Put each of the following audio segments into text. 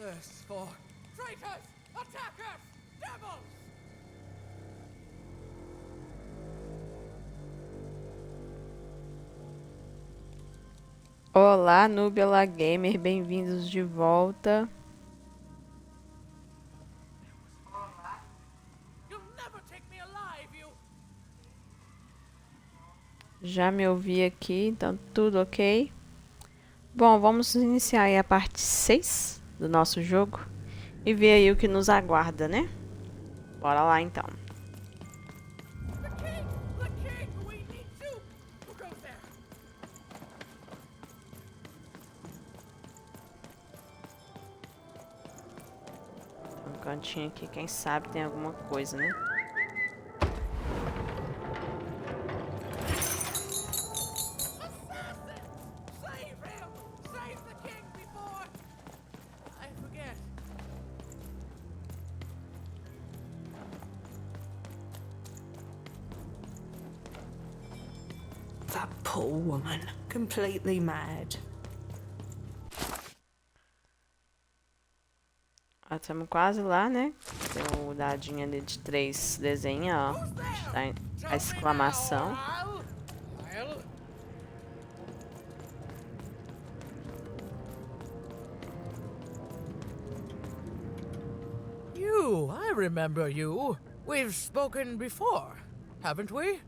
thirsts for. Traitors! Attackers! Devils! Olá, Nubia, olá, gamer, bem-vindos de volta. You'll never take me alive, you. Já me ouvi aqui, então tudo ok? Bom, vamos iniciar aí a parte 6 do nosso jogo e ver aí o que nos aguarda, né? Bora lá então. The king, we need to. Who goes there? Um cantinho aqui, quem sabe tem alguma coisa, né? Assassin! Save him! Save the king before I forget. That poor woman, completely mad. Ó, estamos quase lá, né? Tem o dadinho ali de 3 desenha, ó. Tá a exclamação. I'll... You, I remember you. We've spoken before, haven't we?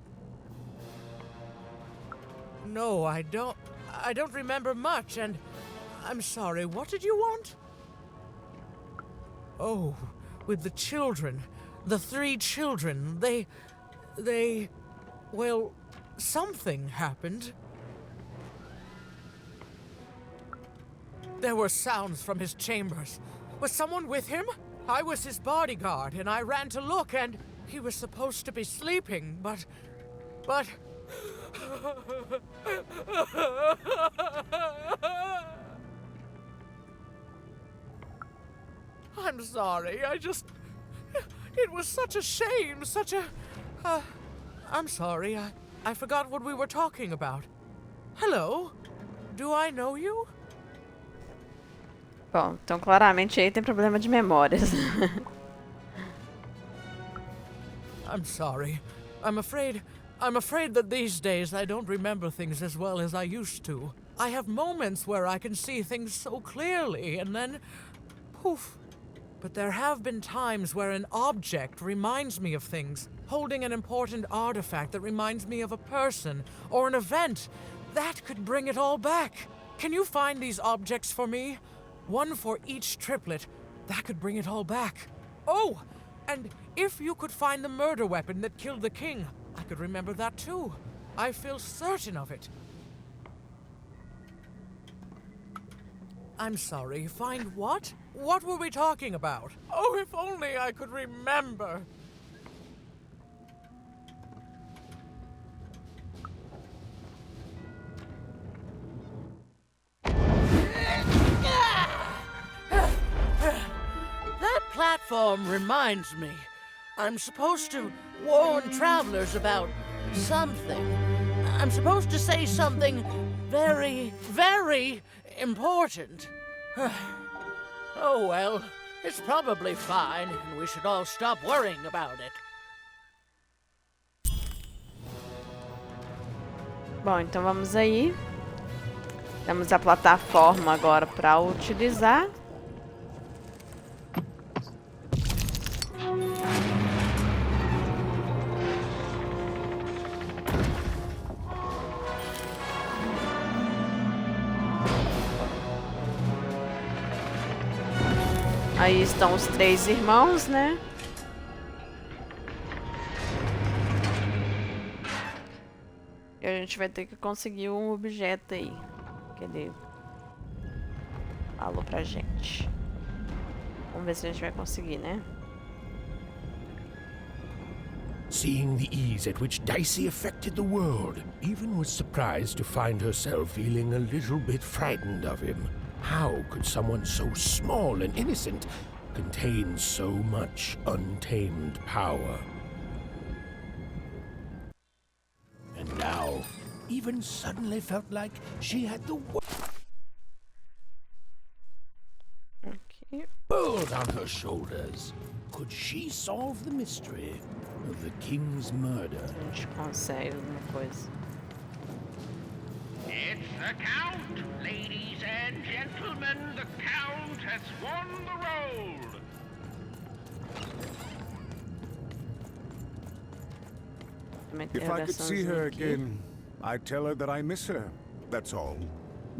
No, I don't remember much, and I'm sorry. What did you want? Oh, with the children. The 3 children. Well, something happened. There were sounds from his chambers. Was someone with him? I was his bodyguard, and I ran to look, and he was supposed to be sleeping, but... I'm sorry, It was such a shame, such a... I'm sorry, I forgot what we were talking about. Hello? Do I know you? Bom, então claramente aí tem problema de memórias. I'm sorry. I'm afraid that these days I don't remember things as well as I used to. I have moments where I can see things so clearly, and then... poof. But there have been times where an object reminds me of things, holding an important artifact that reminds me of a person, or an event. That could bring it all back. Can you find these objects for me? One for each triplet. That could bring it all back. Oh! And if you could find the murder weapon that killed the king, I could remember that too. I feel certain of it. I'm sorry, find what? What were we talking about? Oh, if only I could remember. That platform reminds me. I'm supposed to warn travelers about something. I'm supposed to say something very, very important. Oh well, it's probably fine, and we should all stop worrying about it. Bom, então vamos aí. Temos a plataforma agora para utilizar. Aí estão os 3 irmãos, né? E a gente vai ter que conseguir um objeto aí. Que ele falou pra gente. Vamos ver se a gente vai conseguir, né? Seeing the ease at which Dicey affected the world, Even was surprised to find herself feeling a little bit frightened of him. How could someone so small and innocent contain so much untamed power? And now, Even suddenly felt like she had the Aqui. put on her shoulders. Could she solve the mystery of the king's murder? A gente consegue alguma coisa. It's the Count! Ladies and gentlemen, the Count has won the roll! Também tem If I could see oraçãozinha her aqui. again, I'd tell her that I miss her. That's all.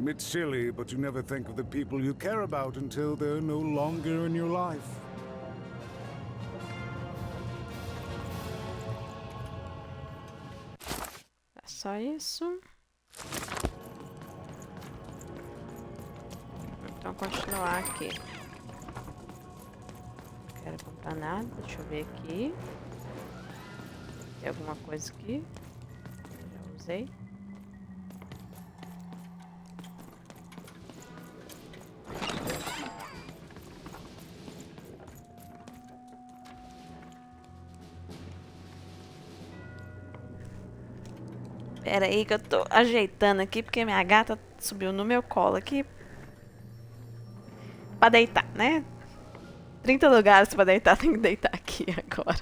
It's silly, but you never think of the people you care about until they're no longer in your life. É só isso. Então continuar aqui. Não quero comprar nada. Deixa eu ver aqui. Tem alguma coisa aqui? Já usei. Pera aí que eu tô ajeitando aqui porque minha gata subiu no meu colo aqui. Pra deitar, né? 30 lugares pra deitar, tem que deitar aqui agora.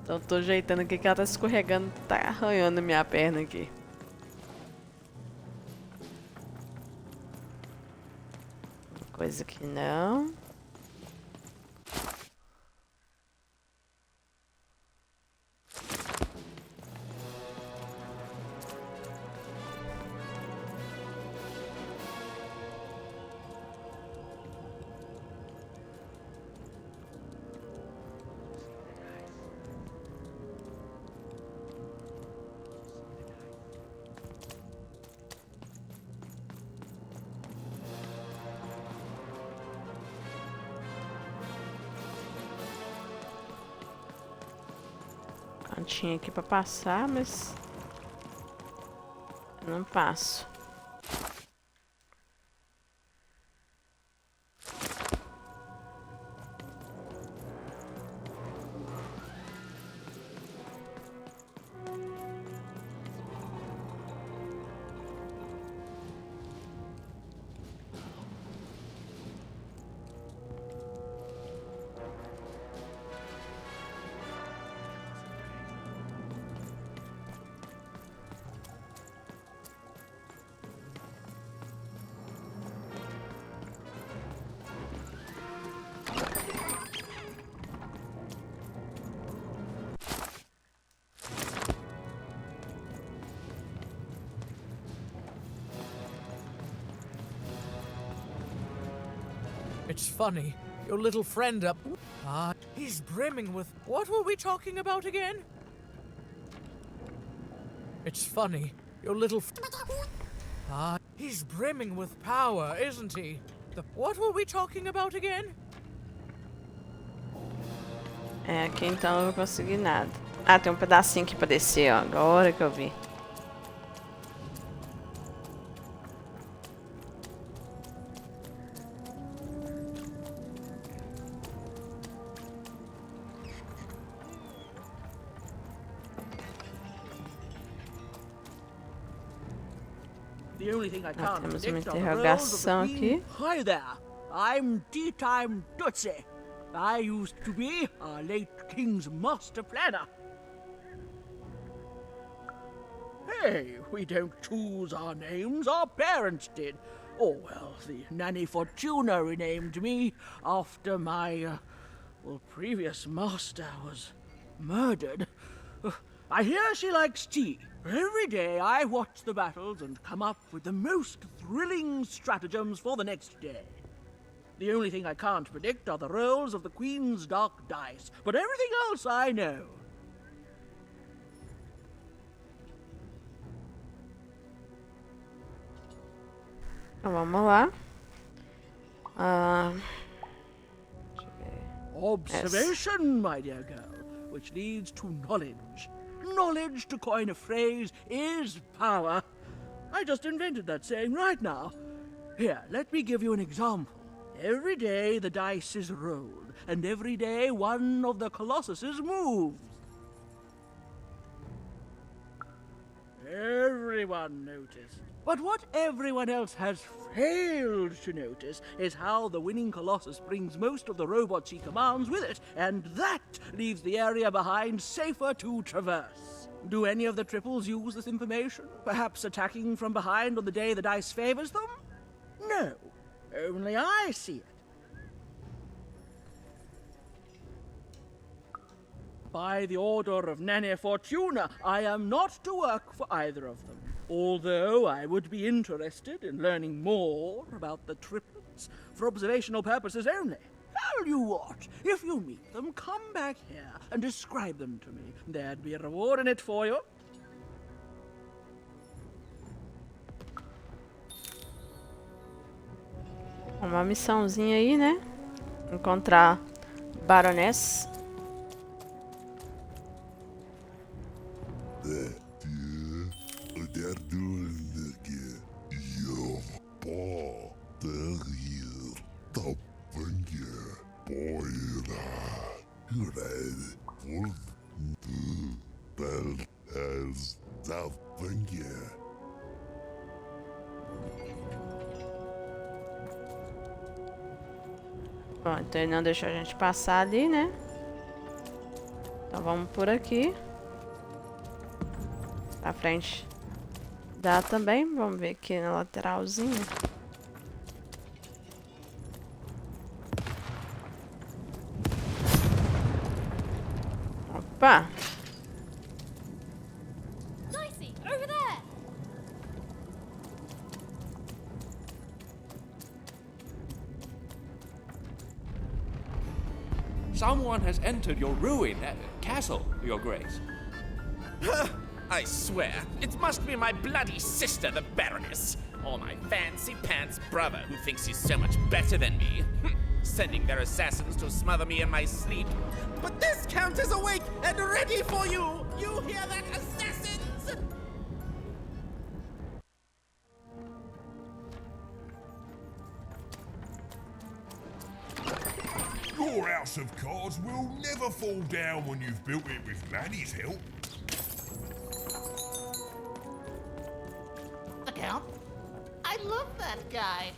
Então eu tô ajeitando aqui que ela tá escorregando, tá arranhando minha perna aqui. Coisa que não. Cantinho aqui pra passar, mas eu não passo. It's funny. Your little friend up. He's brimming with. What were we talking about again? It's funny. Your little. He's brimming with power, isn't he? What were we talking about again? É, aqui então eu não vou conseguir nada. Ah, tem um pedacinho aqui pra descer, ó. Agora que eu vi. The only thing I can't temos uma predict are the interrogação roles of the queen. aqui. Hi there, I'm Tea-Time Tootsie. I used to be our late king's master planner. Hey, we don't choose our names, our parents did. Oh, well, the Nanny Fortuna renamed me after my, previous master was murdered. I hear she likes tea. Every day I watch the battles and come up with the most thrilling stratagems for the next day. The only thing I can't predict are the rolls of the Queen's dark dice, but everything else I know. Então vamos lá. Deixa eu ver. Observation, my dear girl, which leads to knowledge. Knowledge, to coin a phrase, is power. I just invented that saying right now. Here, let me give you an example. Every day the dice is rolled, and every day one of the colossuses moves. Every everyone noticed. But what everyone else has failed to notice is how the winning Colossus brings most of the robots he commands with it, and that leaves the area behind safer to traverse. Do any of the triples use this information? Perhaps attacking from behind on the day the dice favors them? No, only I see it. By the order of Nane Fortuna, I am not to work for either of them. Although I would be interested in learning more about the triplets for observational purposes only. Tell you what, if you meet them, come back here and describe them to me. There'd be a reward in it for you. Uma missãozinha aí, né? Encontrar Baroness. Bom, então ele não deixou a gente passar ali, né? Então vamos por aqui. Pra frente dá também. Vamos ver aqui na lateralzinha. Opa! Dicey, over there! Someone has entered your ruin castle, Your Grace. I swear, it must be my bloody sister, the Baroness, or my fancy-pants brother who thinks he's so much better than me, sending their assassins to smother me in my sleep. But this count is awake and ready for you! You hear that, assassins? Your house of cards will never fall down when you've built it with Manny's help. The Count? I love that guy.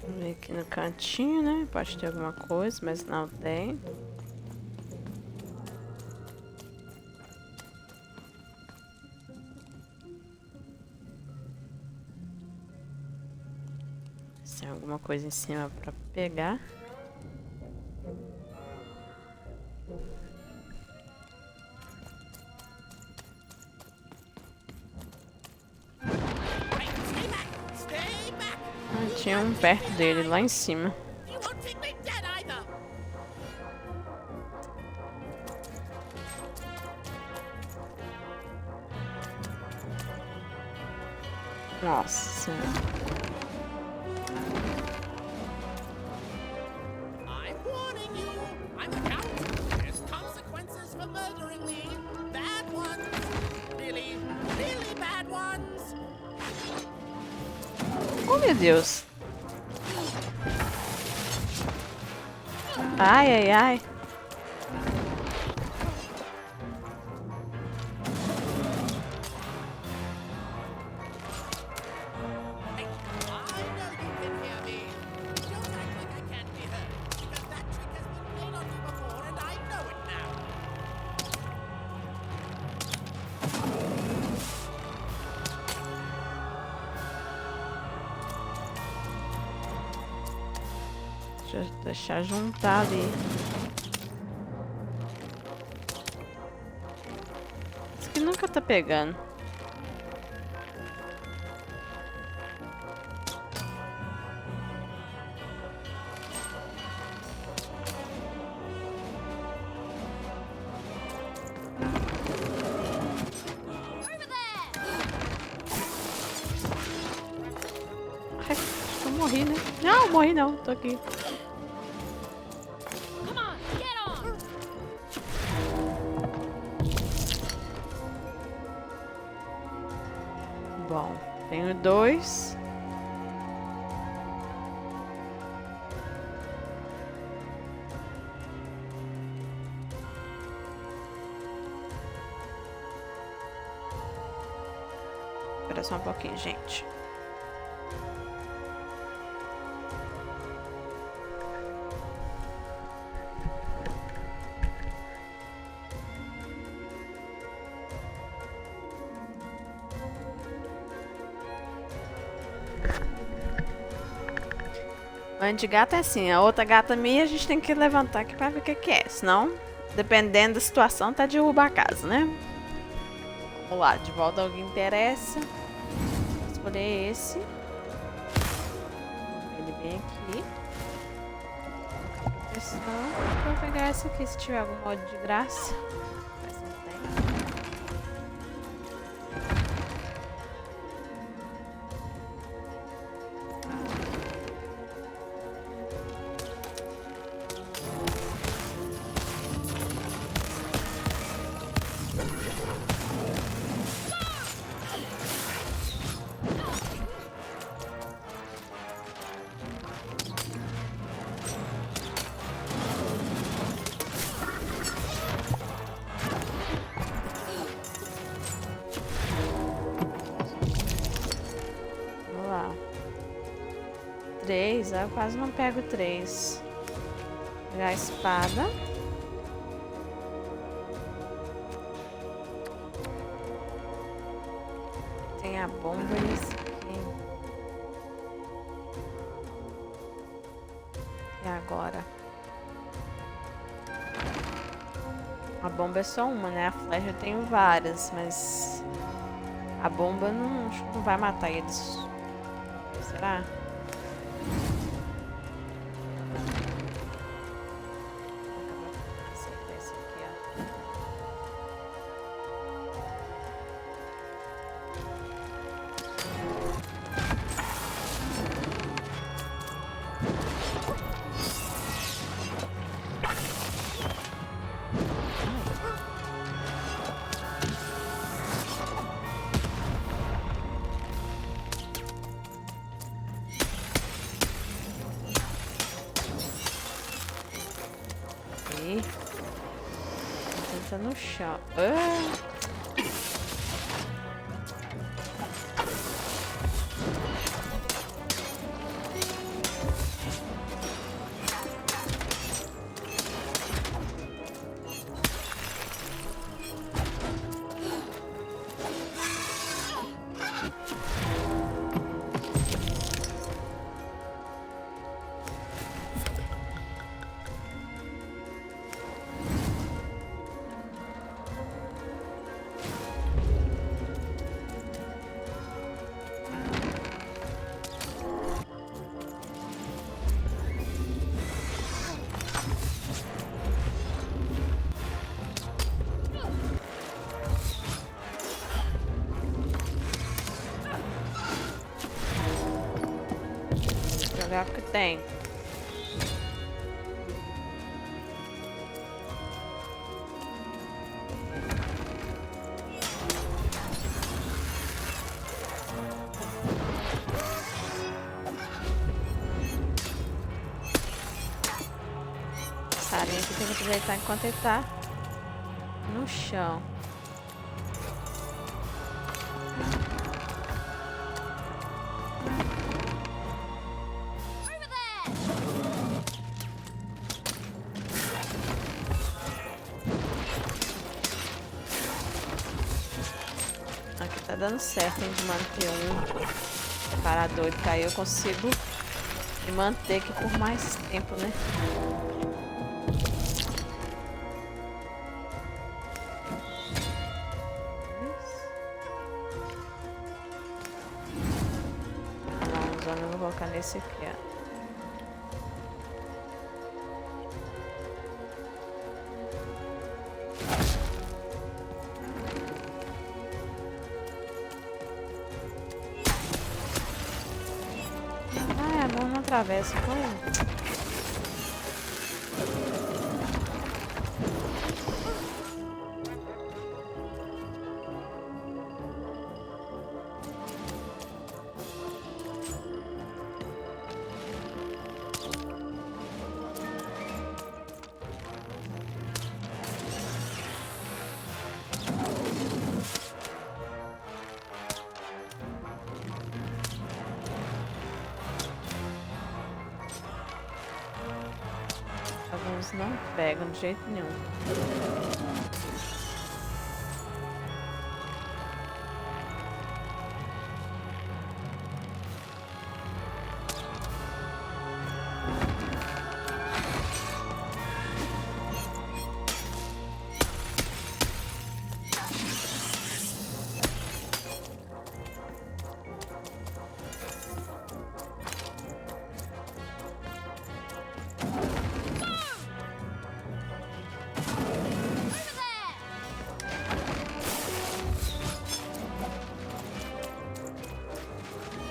Vamos ver aqui no cantinho, né? Pode ter alguma coisa, mas não tem. Tem alguma coisa em cima pra pegar. Tinha um perto dele lá em cima. Nossa. I'm warning you! I'm the Count! There's consequences for murdering me! Bad ones! Really, really bad ones! Oh, meu Deus. Ai, ai, ai. Deixar juntar ali. Isso que nunca tá pegando. Ai, acho que eu morri, né? Não, morri não, tô aqui. Bom, tenho 2. Espera só um pouquinho, gente. Banho de gato é assim, a outra gata minha a gente tem que levantar aqui pra ver o que é. Senão, dependendo da situação, tá derrubar a casa, né? Vamos lá, de volta ao que interessa. Vou escolher esse. Ele vem aqui. Vou pegar esse aqui se tiver algum modo de graça. Mas não tem. Vamos lá. 3, eu quase não pego 3. Pegar a espada. Tem a bomba e esse aqui. E agora? A bomba é só uma, né? A flecha eu tenho várias, mas a bomba não, acho que não vai matar eles. Será? Esse aqui, ó. Aqui. Tá no chão. Jogar o que tem. Passarinho aqui tem que aproveitar enquanto ele tá no chão. Aqui tá dando certo, hein, de manter um separador, que aí eu consigo me manter aqui por mais tempo, né? Não, eu vou colocar nesse aqui, ó. Ah, a mão não atravessa, pô. danos não pegam de jeito nenhum.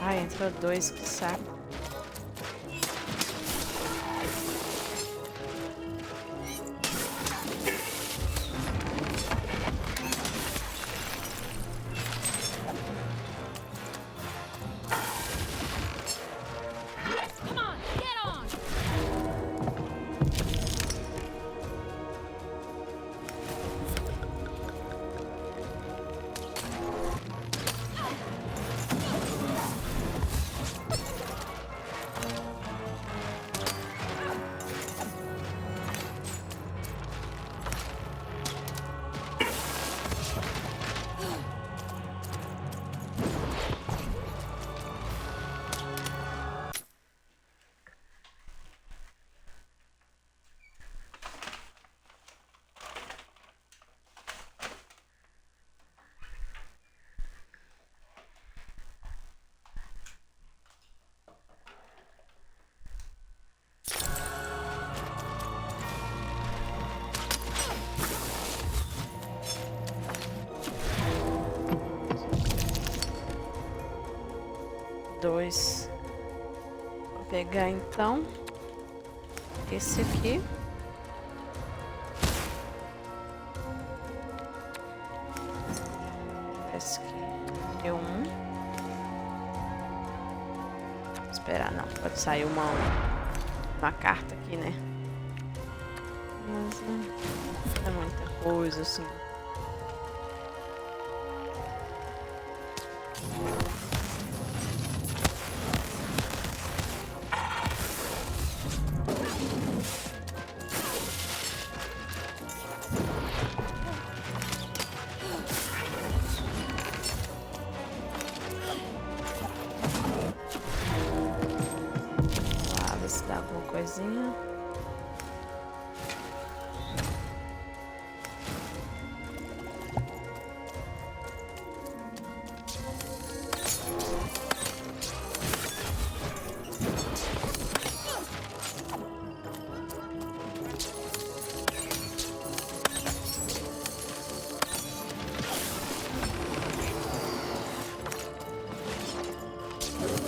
Ai, entrou dois, que saco. Come on, get on! Dois. Vou pegar então esse aqui. Esse aqui é um. Vou esperar, não. Pode sair uma carta aqui, né? Mas não é muita coisa assim. Se dá alguma coisinha.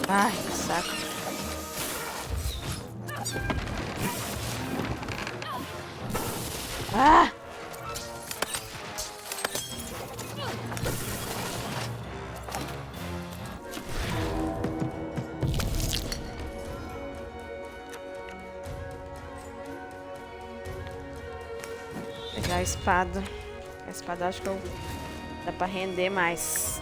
Ai, que saco. Ah! Pegar a espada. A espada acho que dá pra render mais.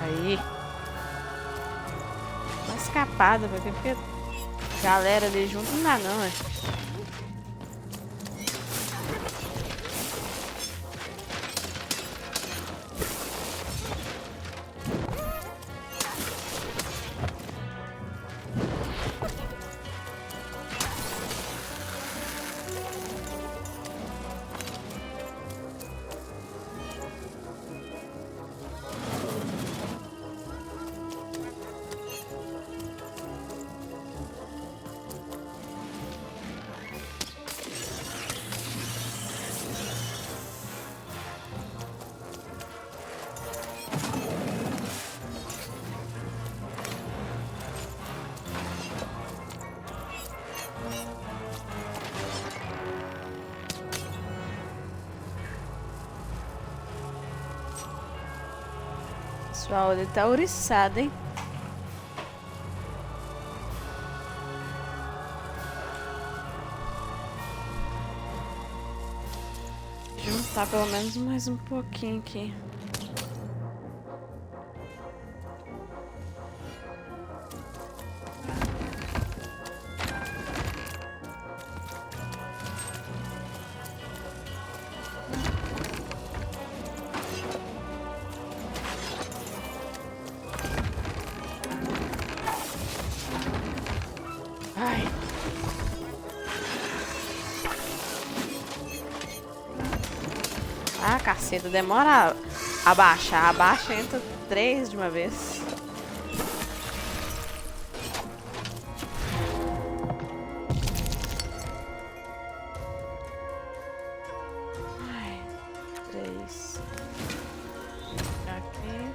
Aí. Uma escapada, porque galera ali junto não dá não, é. Pessoal, ele tá ouriçado, hein? avançar pelo menos mais um pouquinho aqui. Ai. Ah, caceta, demora a baixar. Abaixa, entra 3 de uma vez. Ai, 3. Aqui.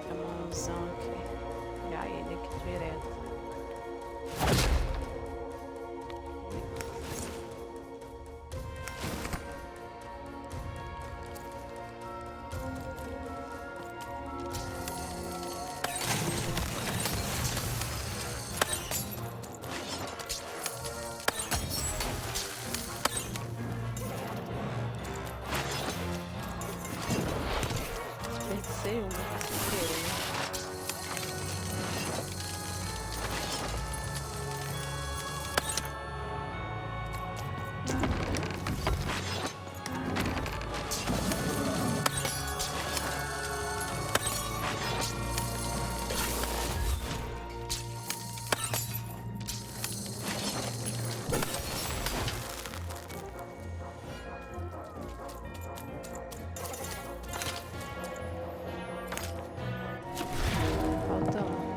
A mãozão aqui. E aí ele aqui direto. Desperdicei uma sem querer. Falta um.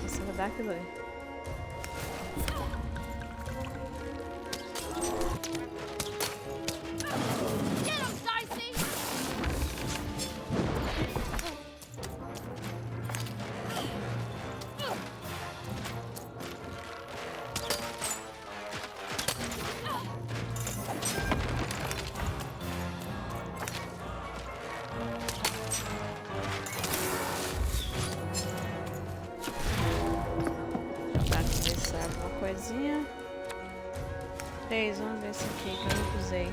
Você vai dar aquilo ali. Get him, Dicey! Jogar aqui ver se sai alguma coisinha. 3, vamos ver esse aqui que eu nunca usei.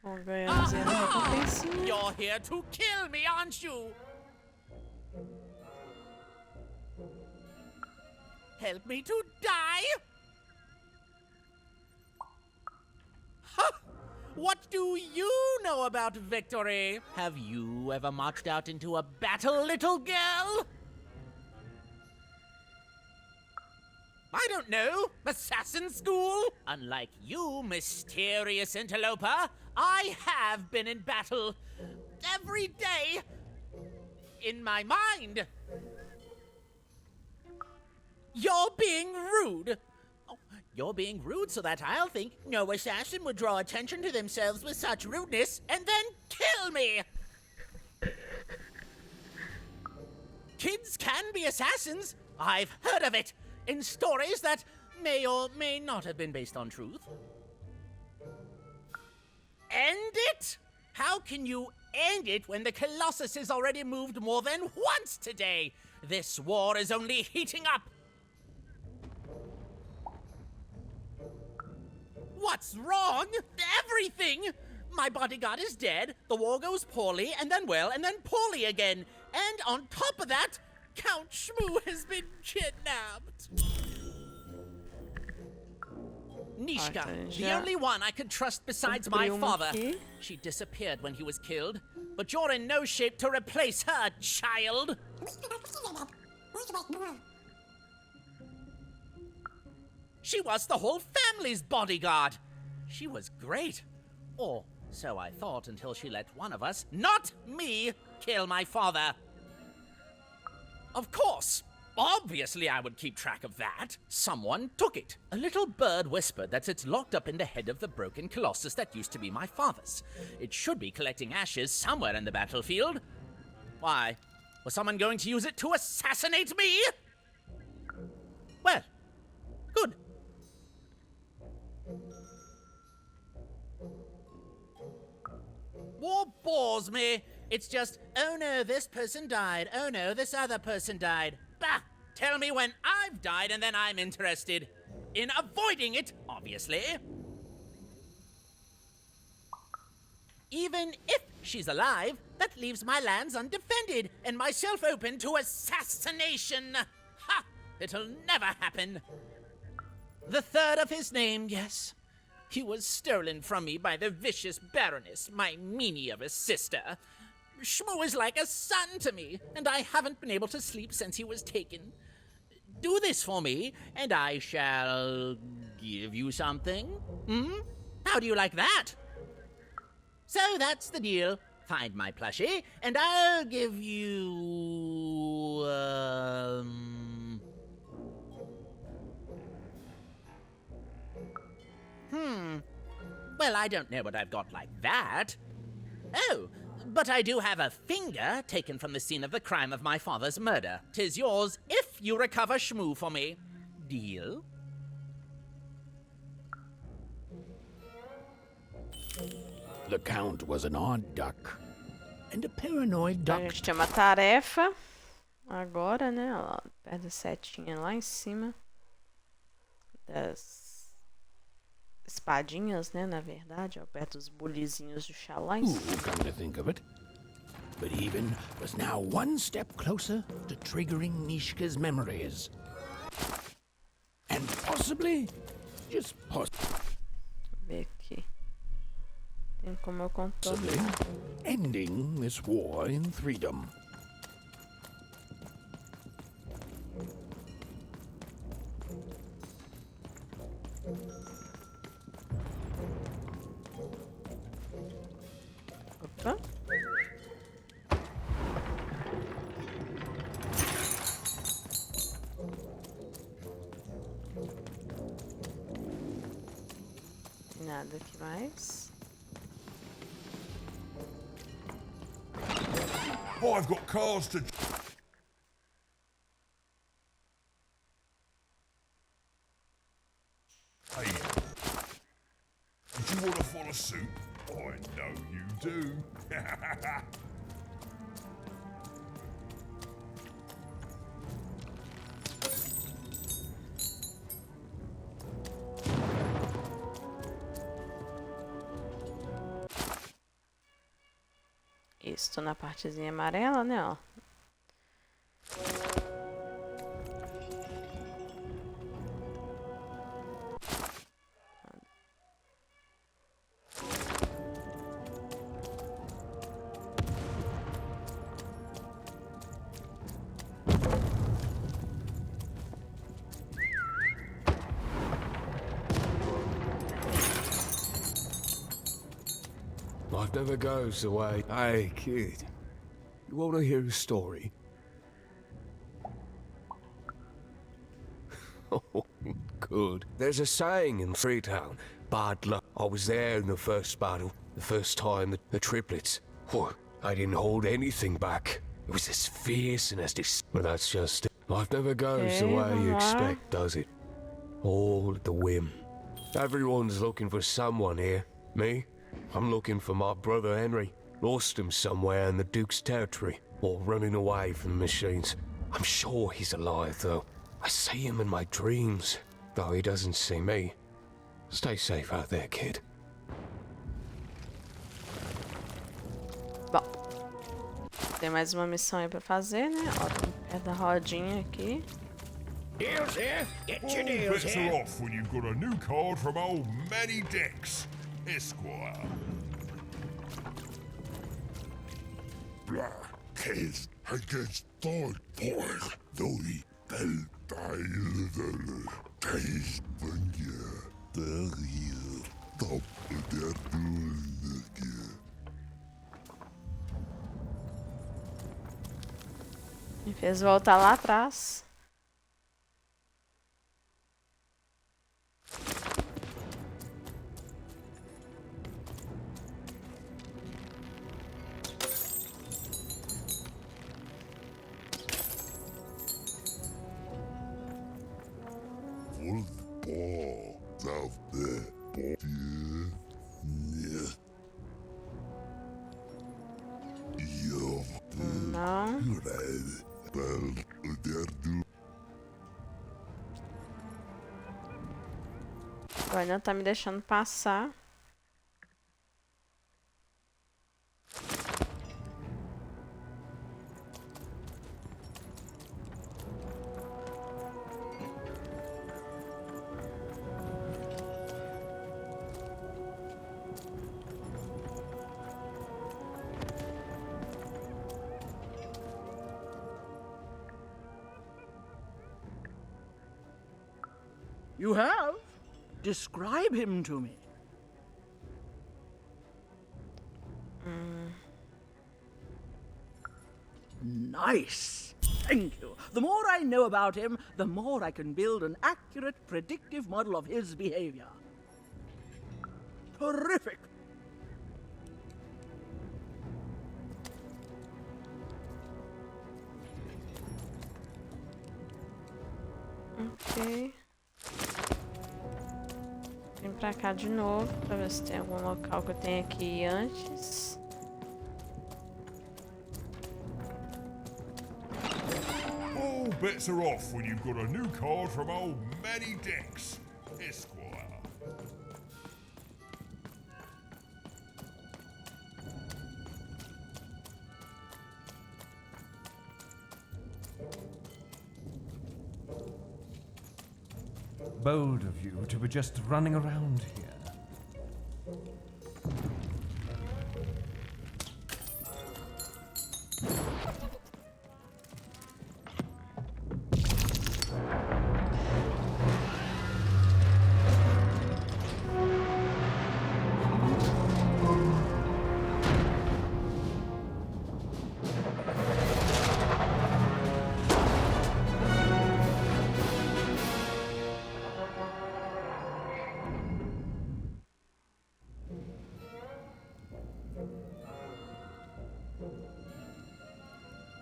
Vamos ganhamos aí a recompensinha. You're here to kill me, aren't you? Help me to die? Huh! What do you know about victory? Have you ever marched out into a battle, little girl? I don't know. Assassin school? Unlike you, mysterious interloper, I have been in battle every day in my mind. You're being rude. Oh, you're being rude so that I'll think no assassin would draw attention to themselves with such rudeness and then kill me. Kids can be assassins. I've heard of it in stories that may or may not have been based on truth. End it? How can you end it when the Colossus has already moved more than once today? This war is only heating up. What's wrong? Everything! My bodyguard is dead, the war goes poorly, and then well, and then poorly again. And on top of that, Count Shmoo has been kidnapped. Nishka, the only one I could trust besides my father. She disappeared when he was killed, but you're in no shape to replace her, child. She was the whole family's bodyguard. She was great. Or so I thought until she let one of us, not me, kill my father. Of course. Obviously I would keep track of that. Someone took it. A little bird whispered that it's locked up in the head of the broken colossus that used to be my father's. It should be collecting ashes somewhere in the battlefield. Why? Was someone going to use it to assassinate me? Well, good. War bores me. It's just, oh no, this person died. Oh no, this other person died. Bah! Tell me when I've died and then I'm interested. In avoiding it, obviously. Even if she's alive, that leaves my lands undefended and myself open to assassination. Ha! It'll never happen. The third of his name, yes. He was stolen from me by the vicious Baroness, my meanie of a sister. Shmoo is like a son to me, and I haven't been able to sleep since he was taken. Do this for me, and I shall give you something. How do you like that? So that's the deal. Find my plushie, and I'll give you... Well, I don't know what I've got like that. Oh, but I do have a finger taken from the scene of the crime of my father's murder. 'Tis yours if you recover Shmoo for me. Deal? The Count was an odd duck. And a paranoid A duck. gente tem uma tarefa agora, né? Ó, perto da setinha lá em cima. Das espadinhas, né? Na verdade, ó, perto dos bulizinhos do chalais. Ooh, come to think of it. But even was now one step closer to triggering Nishka's memories. And possibly, just Ver aqui. Tem como eu contornar. possibly, ending this war in freedom. Opa. Nada aqui mais. I've got cars to... Hey, would you want to follow suit? I know you do. Isso, tô na partezinha amarela, né, ó. Life never goes the way. Hey, kid. You want to hear a story? Oh, good. There's a saying in Freetown. Bad luck. I was there in the first battle. The first time the triplets. Oh, I didn't hold anything back. It was as fierce and as this. But that's just it. Life never goes the way you expect, does it? All at the whim. Everyone's looking for someone here. Me? I'm looking for my brother Henry. Lost him somewhere in the Duke's territory, or running away from the machines. I'm sure he's alive, though. I see him in my dreams, though he doesn't see me. Stay safe out there, kid. Tem mais uma missão aí pra fazer, né? Ó, tem perto da rodinha aqui. Deals here? Get your All deals bets here. are off when you've got a new card from old Manny Dex, Esquire. Blackheads against third point. Doi del Teil Taste Bunja. Der hier. Top der Dullige. Me fez voltar lá atrás. Full ball of the body. Yeah. Yo. Não. Red. Bell der du. Agora não tá me deixando passar. You have? Describe him to me. Nice. Thank you. The more I know about him, the more I can build an accurate, predictive model of his behavior. Terrific. Ok. Vim pra cá de novo pra ver se tem algum local que eu tenha que ir antes. All bets are off when you've got a new card from old Manny Dex, Esquire. Bold of you to be just running around here.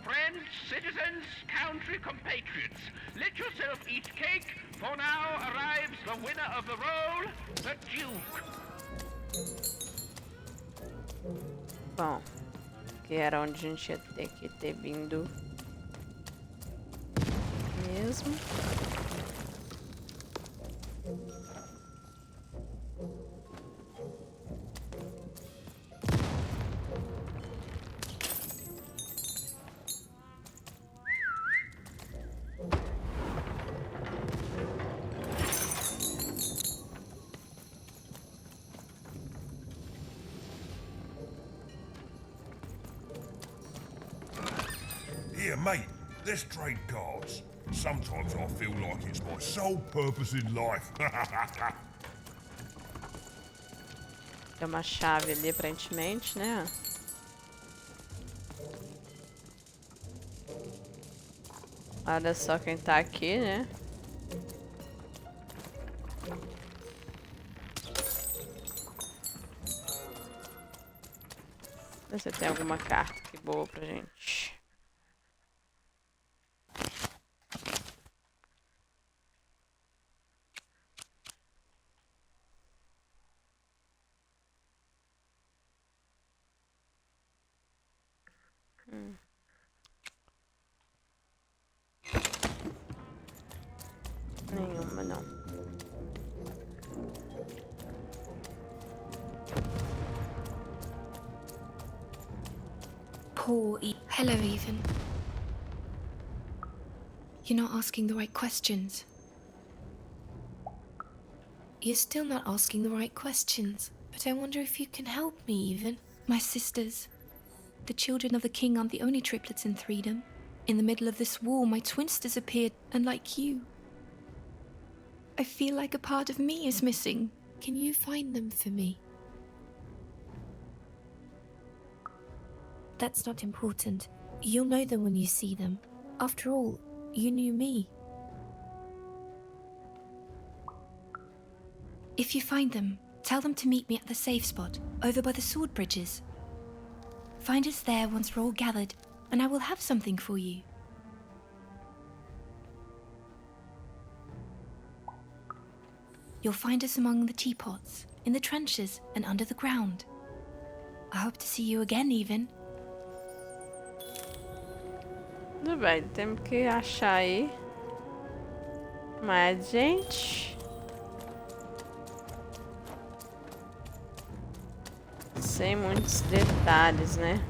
Friends, citizens, country compatriots, let yourself eat cake, for now arrives the winner of the role, the Duke. Bom, que era onde a gente ia ter que ter vindo mesmo. Here, mate, let's trade cards. Sometimes I feel like it's my sole purpose in life. Tem uma chave ali aparentemente, né? Olha só quem tá aqui, né? Ver se tem alguma carta aqui boa pra gente. Nenhuma, não. Hello, Ethan. You're not asking the right questions. You're still not asking the right questions. But I wonder if you can help me, Ethan. My sisters. The children of the king aren't the only triplets in Freedom. In the middle of this war, my twins disappeared, and like you, I feel like a part of me is missing. Can you find them for me? That's not important. You'll know them when you see them. After all, you knew me. If you find them, tell them to meet me at the safe spot, over by the sword bridges. Find us there once we're all gathered, and I will have something for you. You'll find us among the teapots, in the trenches, and under the ground. I hope to see you again, Even. Tudo bem, temos que achar aí mais gente. Sem muitos detalhes, né?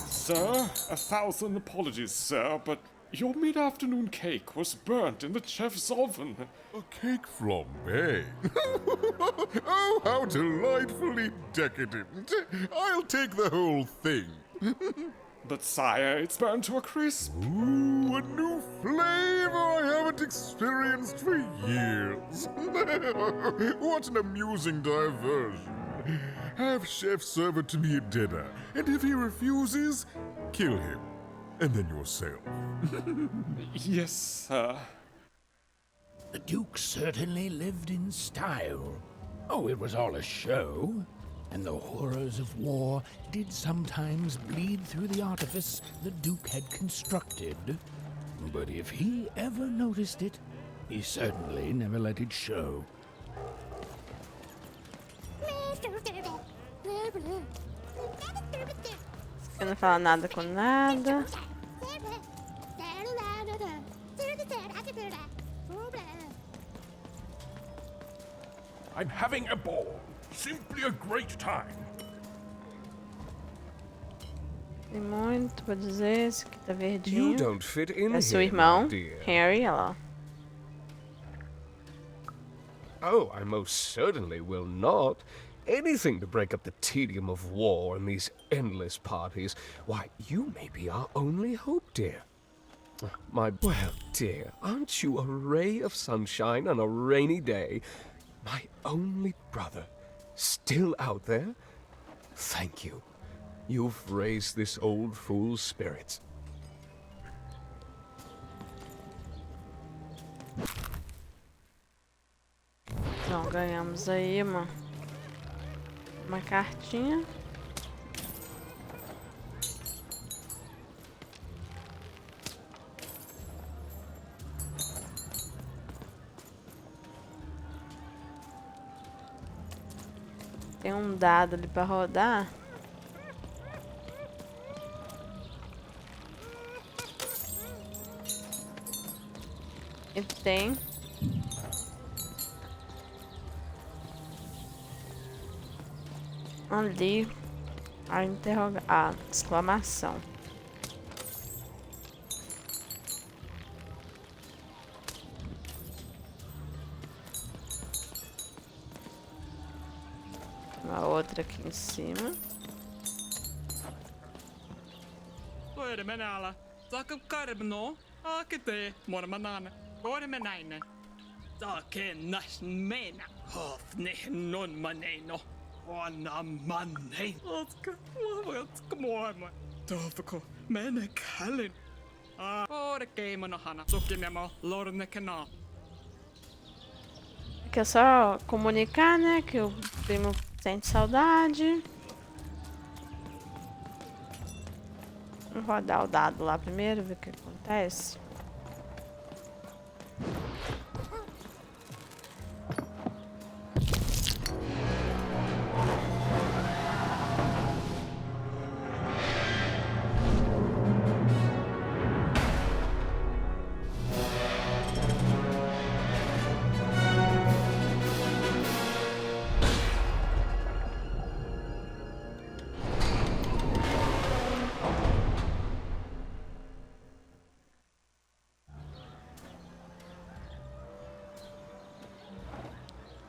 Sir, 1,000 apologies, sir, but your mid-afternoon cake was burnt in the chef's oven. A cake flambe? Oh, how delightfully decadent. I'll take the whole thing. But sire, it's burnt to a crisp. Ooh, a new flavor I haven't experienced for years. What an amusing diversion. Have Chef serve it to me at dinner, and if he refuses, kill him. And then yourself. Yes, sir. The Duke certainly lived in style. Oh, it was all a show. And the horrors of war did sometimes bleed through the artifice the Duke had constructed. But if he ever noticed it, he certainly never let it show. Eu não falo nada com nada. I'm having a ball. Simply a great time. Tem muito pra dizer. Esse aqui tá verdinho. You don't fit in É seu here, irmão, my dear. Harry, olha lá. Oh, I most certainly will not. Anything to break up the tedium of war and these endless parties. Why, you may be our only hope, dear. Well, dear, aren't you a ray of sunshine on a rainy day? My only brother, still out there? Thank you. You've raised this old fool's spirits. Então, ganhamos aí uma cartinha. Tem um dado ali pra rodar. E tem ali a exclamação. Uma outra aqui em cima. Oi, menala. Saka karbno. Akite mormanana. Ore menaine. Sake nasmena. Hofne non maneno. Ona manne. Oska. Oska moima. Tofko. Mene kalin. Ore keimona hana. Sukimemo lorne kena. Aqui é só comunicar, né, que o primo sente saudade. Vamos rodar o dado lá primeiro, ver o que acontece.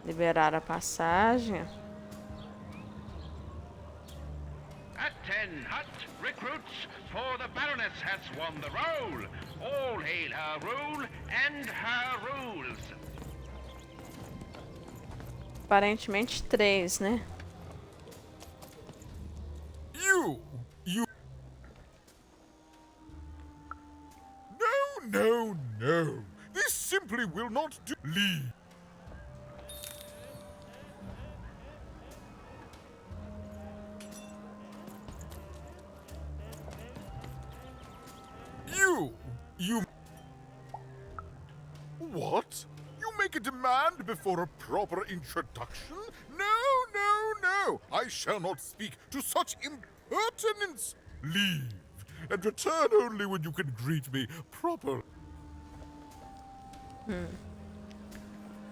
Liberar a passagem. At 10 hut, recruits, for the Baroness has won the roll. All hail her rule and her rules. Aparentemente 3, né? You! No! This simply will not do. Leave. You... What? You make a demand before a proper introduction? No! I shall not speak to such impertinence. Leave, and return only when you can greet me properly.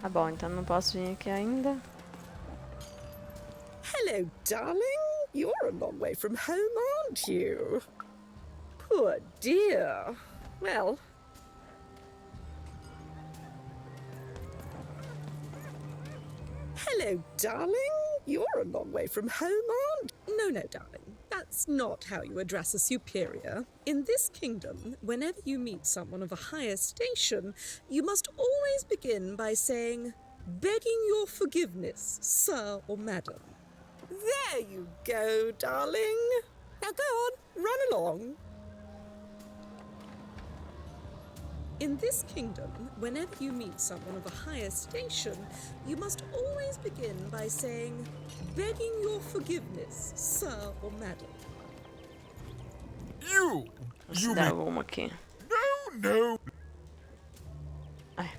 Tá bom, então não posso vir aqui ainda. Hello, darling. You're a long way from home, aren't you? Poor dear. Well... Hello, darling. You're a long way from home, aren't you? No, darling. That's not how you address a superior. In this kingdom, whenever you meet someone of a higher station, you must always begin by saying, "Begging your forgiveness, sir or madam." There you go, darling. Now go on, run along. In this kingdom, whenever you meet someone of a higher station, you must always begin by saying, "Begging your forgiveness, sir or madam." Vou dar uma aqui. No! Ai.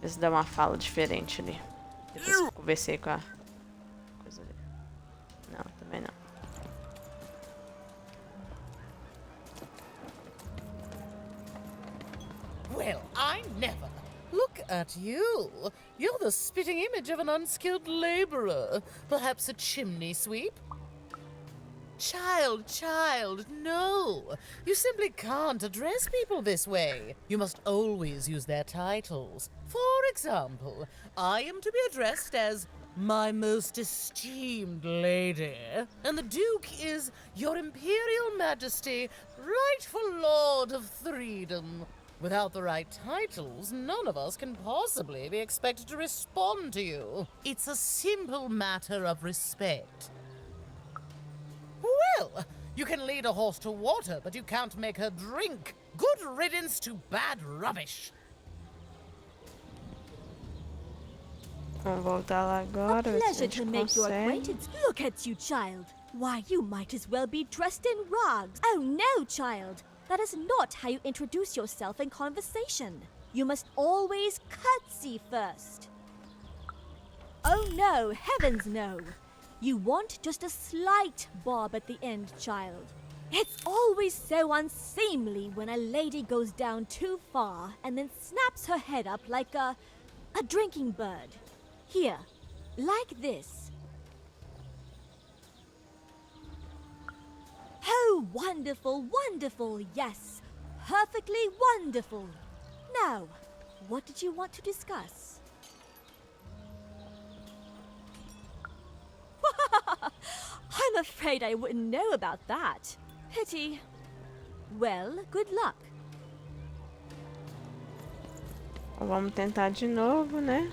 Vê se dá uma fala diferente ali. Depois que eu conversei com a coisa ali. Não, também não. Well, I never. Look at you. You're the spitting image of an unskilled laborer. Perhaps a chimney sweep? Child, no. You simply can't address people this way. You must always use their titles. For example, I am to be addressed as my most esteemed lady, and the Duke is Your Imperial Majesty, rightful Lord of Freedom. Without the right titles, none of us can possibly be expected to respond to you. It's a simple matter of respect. Well, you can lead a horse to water, but you can't make her drink. Good riddance to bad rubbish. Vamos voltar lá agora. A pleasure to make your acquaintance. Look at you, child. Why, you might as well be dressed in rags. Oh no, child. That is not how you introduce yourself in conversation. You must always curtsy first. Oh no, heavens no. You want just a slight bob at the end, child. It's always so unseemly when a lady goes down too far and then snaps her head up like a drinking bird. Here, like this. Oh, wonderful, wonderful, yes. Perfectly wonderful. Now, what did you want to discuss? I'm afraid I wouldn't know about that. Pity. Well, good luck. Vamos tentar de novo, né?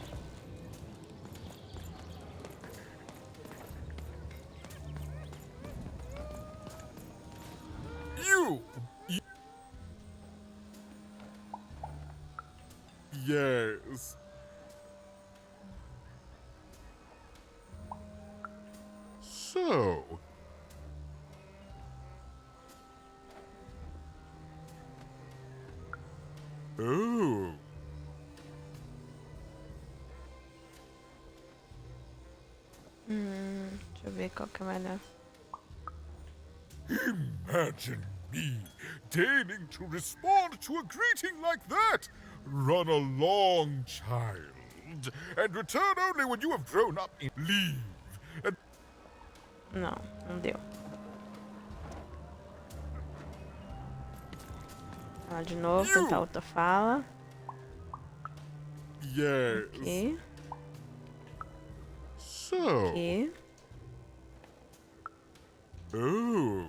Yes. So... Oh. Deixa eu ver qual que é melhor. Imagine me deigning to respond to a greeting like that! Run along, child, and return only when you have grown up. Leave, and... Não deu. De novo, tentar outra fala. Yes. Aqui. So. Aqui. Oh.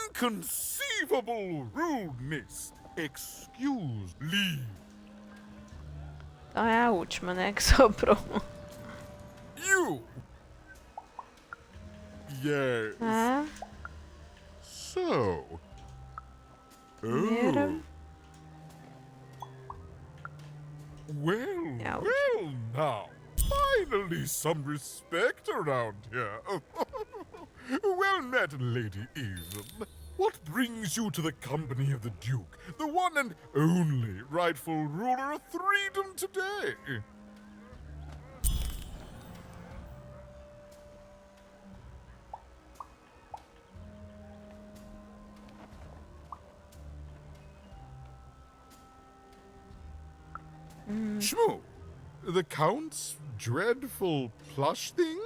Inconceivable rudeness. Excuse leave. Então é a última, né, que sobrou. You. Yes. Tá. So. Primeira. Oh. Well, Ouch. well now. Finally some respect around here. Well met, Lady Eve. What brings you to the company of the Duke, the one and only rightful ruler of Freedom today? Shmoo, the Count's dreadful plush thing?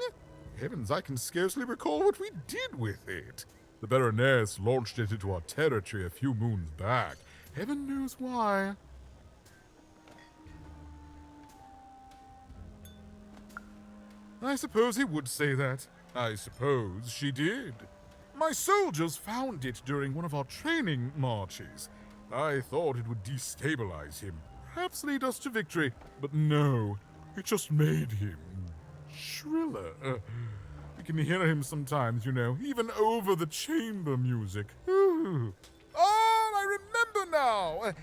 Heavens, I can scarcely recall what we did with it. The Baroness launched it into our territory a few moons back. Heaven knows why. I suppose he would say that. I suppose she did. My soldiers found it during one of our training marches. I thought it would destabilize him, perhaps lead us to victory. But no, it just made him shriller. You can hear him sometimes, you know, even over the chamber music. Ooh. Oh, I remember now!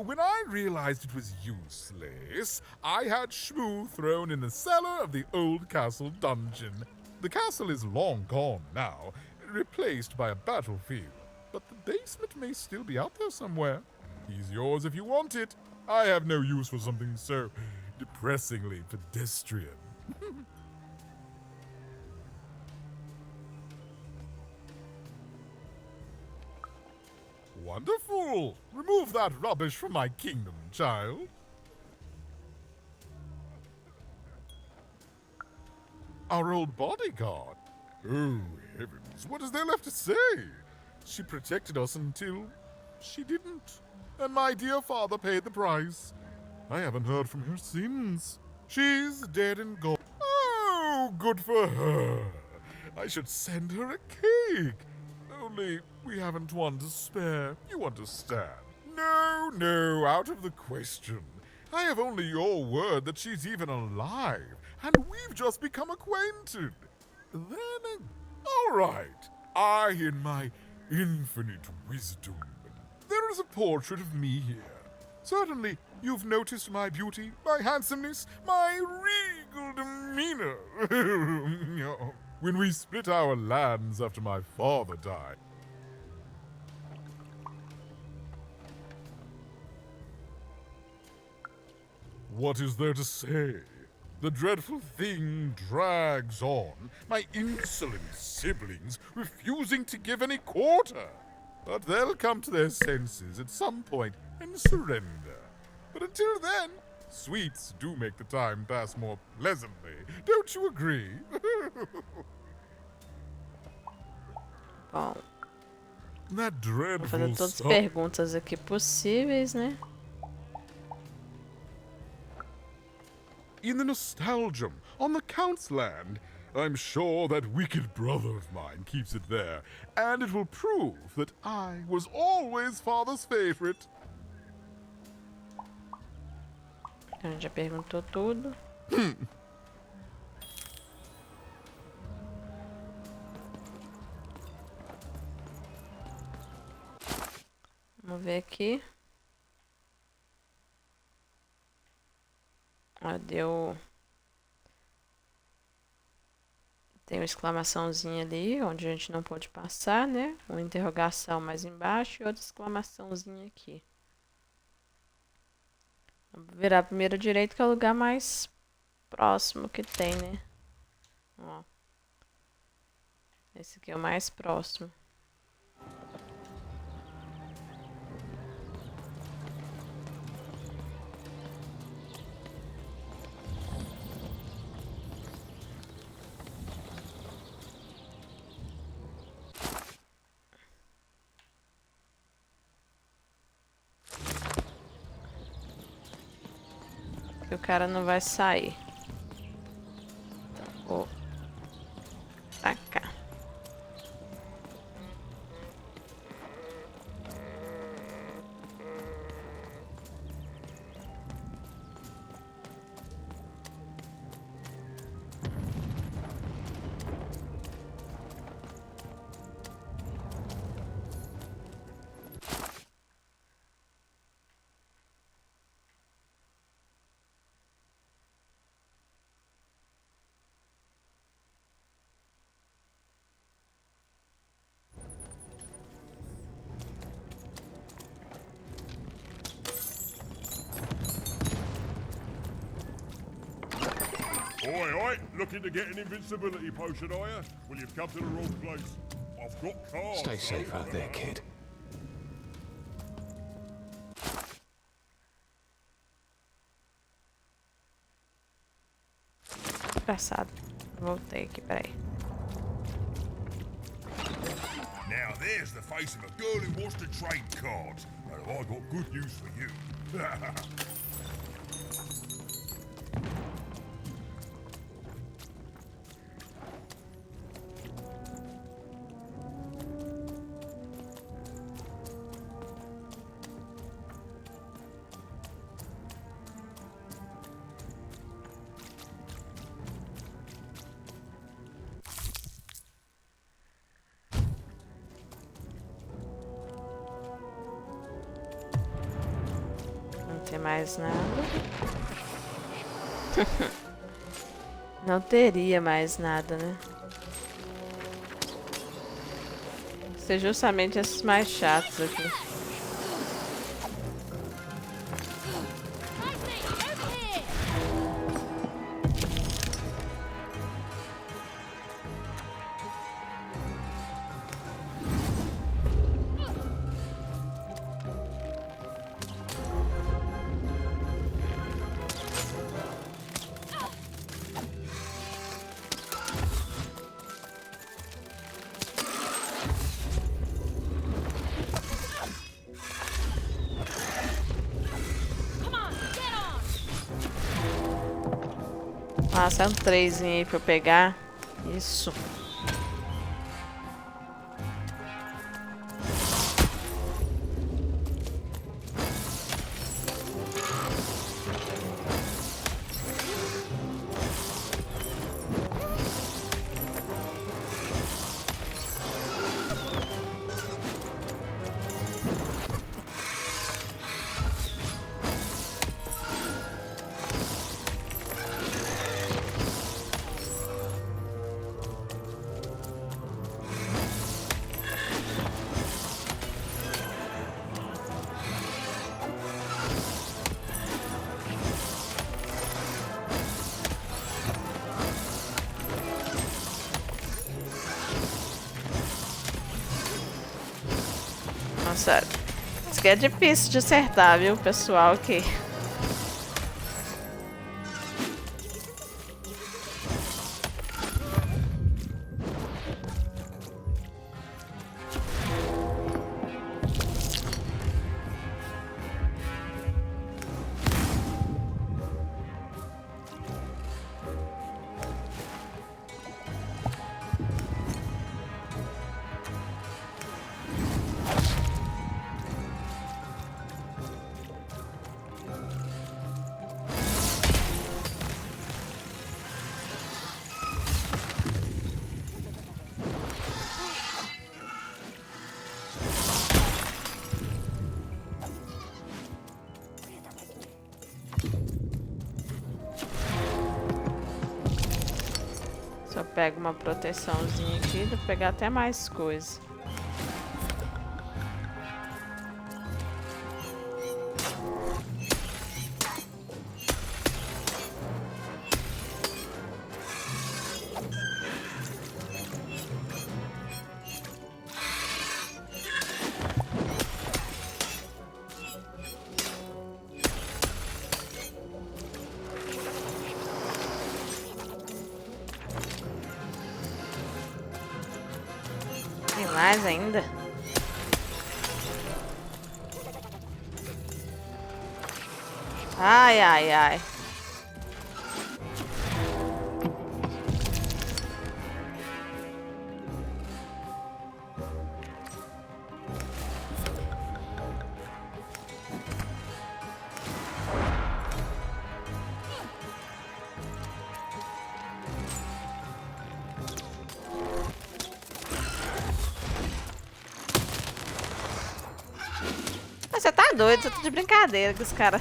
When I realized it was useless, I had Shmoo thrown in the cellar of the old castle dungeon. The castle is long gone now, replaced by a battlefield, but the basement may still be out there somewhere. He's yours if you want it. I have no use for something so depressingly pedestrian. Wonderful! Remove that rubbish from my kingdom, child. Our old bodyguard. Oh, heavens, what is there left to say? She protected us until she didn't. And my dear father paid the price. I haven't heard from her since. She's dead and gone. Oh, good for her. I should send her a cake. Only we haven't one to spare, you understand. No, no, out of the question. I have only your word that she's even alive, and we've just become acquainted. Then, all right, I in my infinite wisdom. There is a portrait of me here. Certainly, you've noticed my beauty, my handsomeness, my regal demeanor. When we split our lands after my father died. What is there to say? The dreadful thing drags on, my insolent siblings refusing to give any quarter. But they'll come to their senses at some point and surrender. But until then, sweets do make the time pass more pleasantly. Don't you agree? Bom, That vou dreadful fazer todas as song. perguntas aqui possíveis, né? In the nostalgium, on the Count's land, I'm sure that wicked brother of mine keeps it there, and it will prove that I was always father's favorite. A gente já perguntou tudo. Vamos ver aqui. Ó, deu... Tem uma exclamaçãozinha ali, onde a gente não pode passar, né? Uma interrogação mais embaixo e outra exclamaçãozinha aqui. Vou virar primeiro direito, que é o lugar mais próximo que tem, né? Ó. Esse aqui é o mais próximo. que o cara não vai sair. Então, vou pra cá. Oi, oi! Looking to get an invincibility potion, are you? Well, you've come to the wrong place. I've got cards. Stay safe out there, kid. Engraçado. Voltei aqui, peraí. Now there's the face of a girl who wants to trade cards. And I got good news for you. Não tem mais nada. Não teria mais nada, né? Ser justamente esses mais chatos aqui. Nossa, é um 3 aí pra eu pegar. Isso. Nossa, isso aqui é difícil de acertar, viu, pessoal, aqui. Só pego uma proteçãozinha aqui, vou pegar até mais coisa. Tem mais ainda? Ai, ai, ai. você tá doido, você tá de brincadeira com os caras.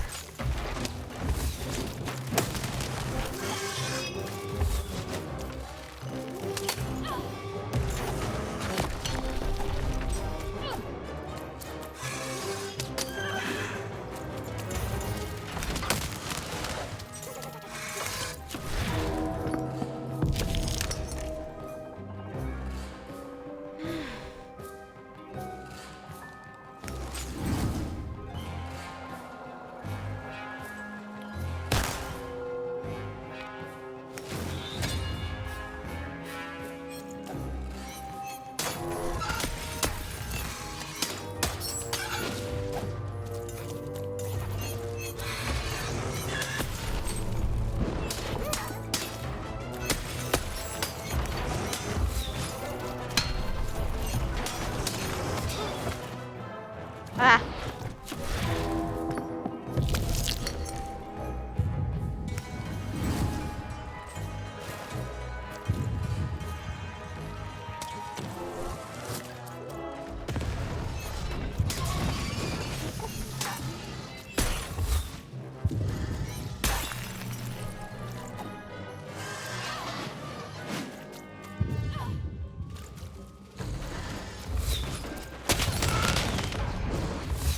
Ah.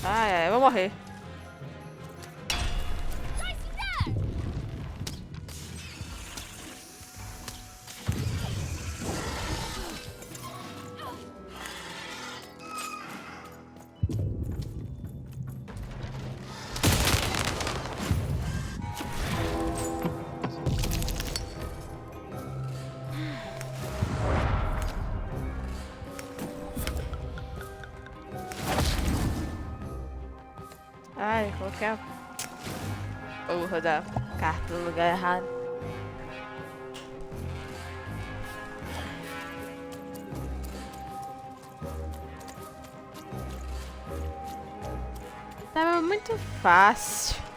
Ai, eu vou morrer. Ai, coloquei a porra da carta no lugar errado. Tava muito fácil.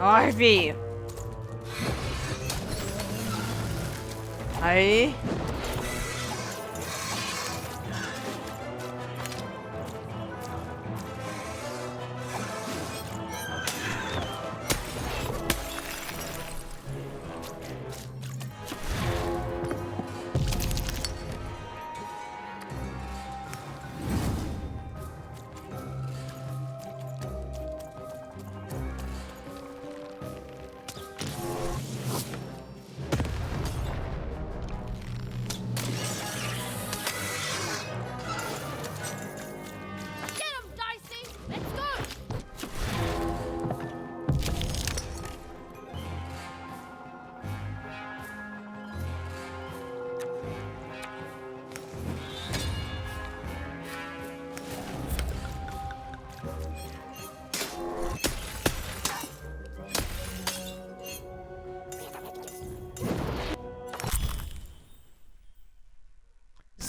Ai, filho. Aí.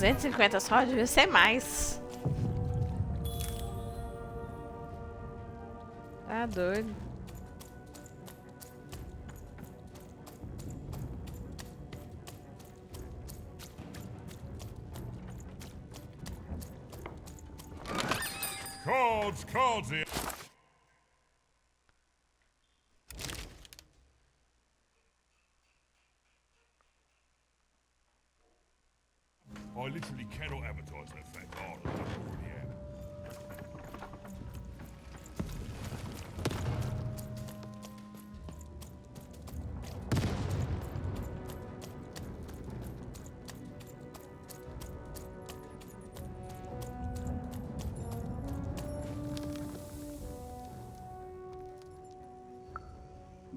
250 só, devia ser mais. Tá doido. Cards here. I literally cannot advertise that fact. Oh, I already am.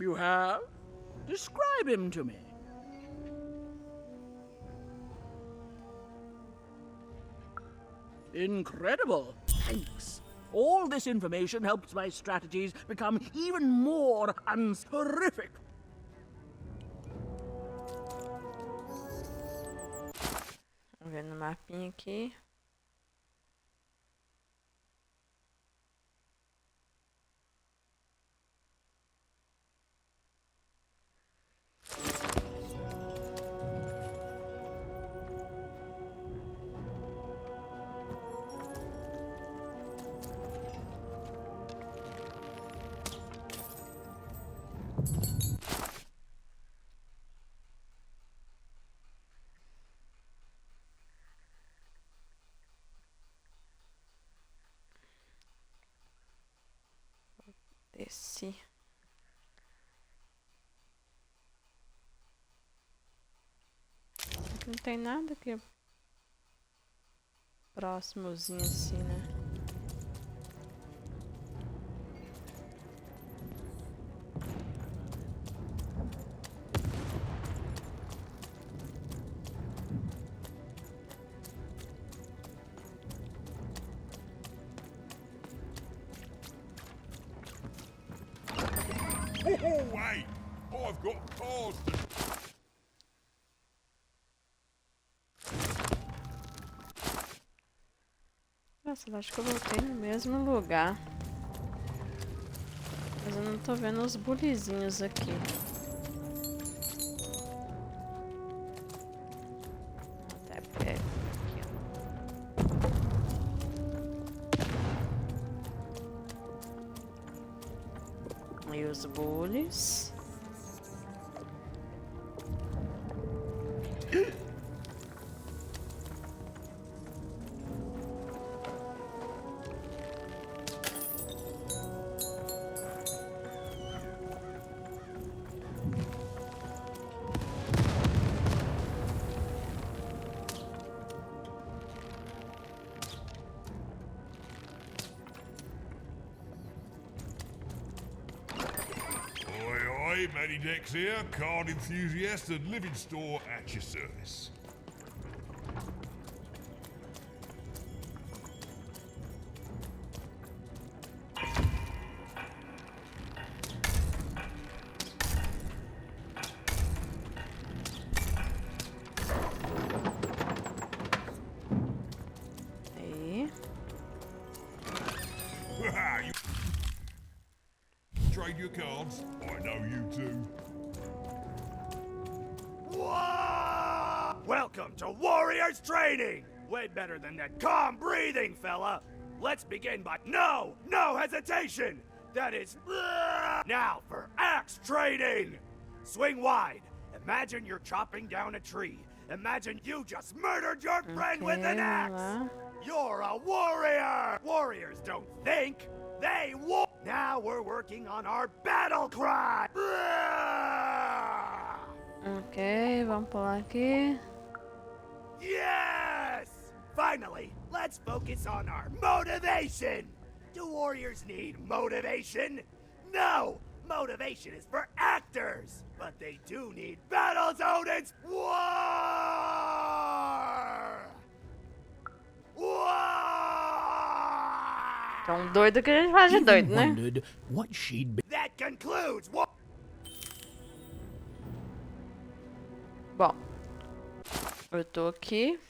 You have? Describe him to me. Incredible. Thanks. All this information helps my strategies become even more horrific. Vamos ver no mapinha aqui. Desci. Não tem nada aqui próximozinho assim, né? Oh, wait! I've got cards to... Nossa, eu acho que eu voltei no mesmo lugar. Mas eu não tô vendo os bulizinhos aqui. Até pego aqui, ó. E os bullies. Oi, Matty Dex here, card enthusiast and living store at your service. Aí. Trade your cards. I know you too. Welcome to Warriors Training! Way better than that calm breathing, fella! Let's begin by no hesitation! That is now for axe training! Swing wide. Imagine you're chopping down a tree. Imagine you just murdered your friend with an axe! You're a warrior! Warriors don't think, they war! Now we're working on our battle cry! Ok, vamos pular aqui. Yes! Finally, let's focus on our motivation! Do warriors need motivation? No! Motivation is for actors! But they do need battle zoned war! Tão doido que a gente faz de doido, né? What she'd be. That concludes what? Bom, eu tô aqui.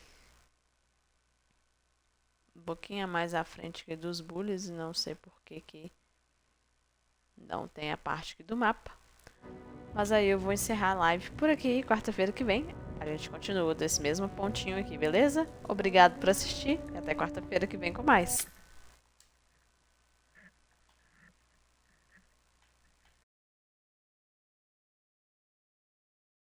pouquinho mais à frente aqui dos bullies e não sei por que não tem a parte aqui do mapa. Mas aí eu vou encerrar a live por aqui. Quarta-feira que vem a gente continua desse mesmo pontinho aqui, beleza? Obrigado por assistir e até quarta-feira que vem com mais.